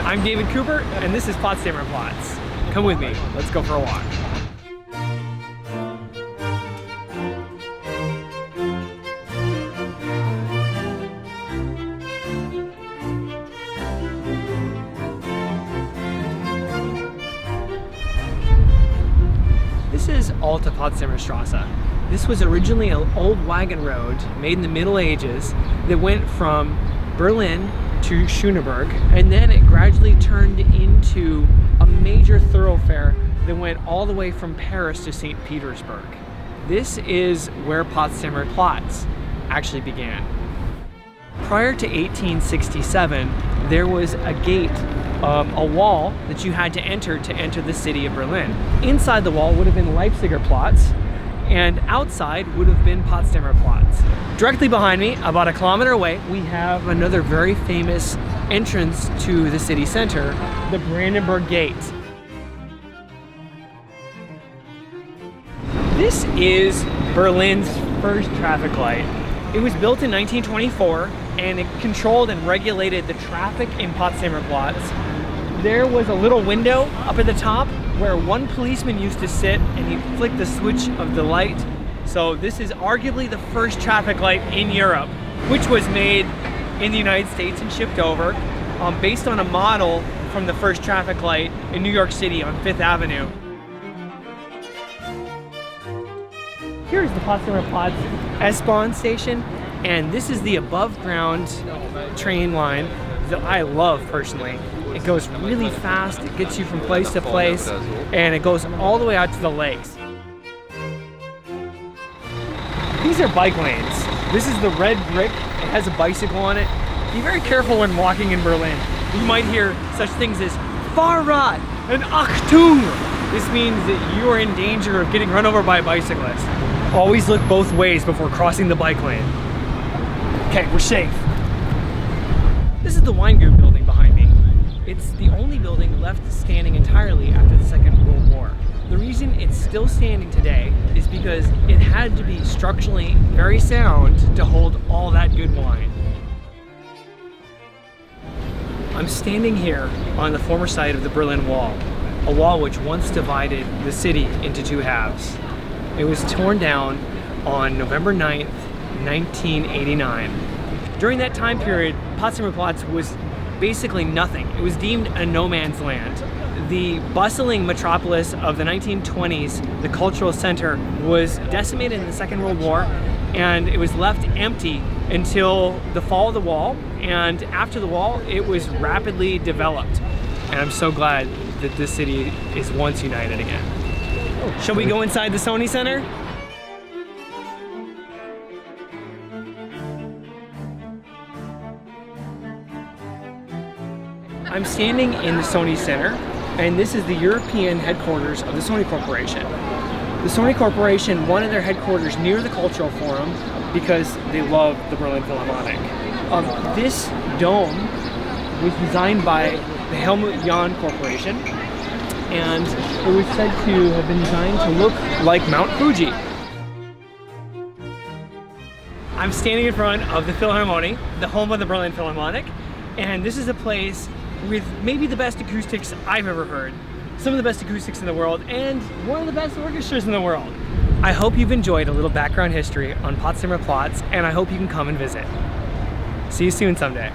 I'm David Cooper, and this is Potsdamer Platz. Come with me, let's go for a walk. This is Alte Potsdamer Straße. This was originally an old wagon road made in the Middle Ages that went from Berlin to Schöneberg, and then it gradually turned into a major thoroughfare that went all the way from Paris to St. Petersburg. This is where Potsdamer Platz actually began. Prior to 1867, there was a gate, a wall that you had to enter the city of Berlin. Inside the wall would have been Leipziger Platz, and outside would have been Potsdamer Platz. Directly behind me, about a kilometer away, we have another very famous entrance to the city center, the Brandenburg Gate. This is Berlin's first traffic light. It was built in 1924, and it controlled and regulated the traffic in Potsdamer Platz. There was a little window up at the top where one policeman used to sit, and he'd flick the switch of the light. So this is arguably the first traffic light in Europe, which was made in the United States and shipped over based on a model from the first traffic light in New York City on 5th Avenue. Here's the Potsdamer Platz S-Bahn Station, and this is the above-ground train line that I love personally. It goes really fast, it gets you from place to place, and it goes all the way out to the lakes. These are bike lanes. This is the red brick. It has a bicycle on it. Be very careful when walking in Berlin. You might hear such things as Fahrrad and Achtung. This means that you are in danger of getting run over by a bicyclist. Always look both ways before crossing the bike lane. Okay, we're safe. This is the Weinger Building behind me. It's the only building left standing entirely after the Second World War. The reason it's still standing today is because it had to be structurally very sound to hold all that good wine. I'm standing here on the former site of the Berlin Wall, a wall which once divided the city into two halves. It was torn down on November 9th, 1989. During that time period, Potsdamer Platz was basically nothing. It was deemed a no man's land. The bustling metropolis of the 1920s, the cultural center, was decimated in the Second World War, and it was left empty until the fall of the wall, and after the wall, it was rapidly developed. And I'm so glad that this city is once united again. Shall we go inside the Sony Center? I'm standing in the Sony Center, and this is the European headquarters of the Sony Corporation. The Sony Corporation wanted their headquarters near the Cultural Forum because they love the Berlin Philharmonic. This dome was designed by the Helmut Jahn Corporation, and it was said to have been designed to look like Mount Fuji. I'm standing in front of the Philharmonie, the home of the Berlin Philharmonic, and this is a place with maybe the best acoustics I've ever heard, some of the best acoustics in the world, and one of the best orchestras in the world. I hope you've enjoyed a little background history on Potsdamer Platz, and I hope you can come and visit. See you soon someday.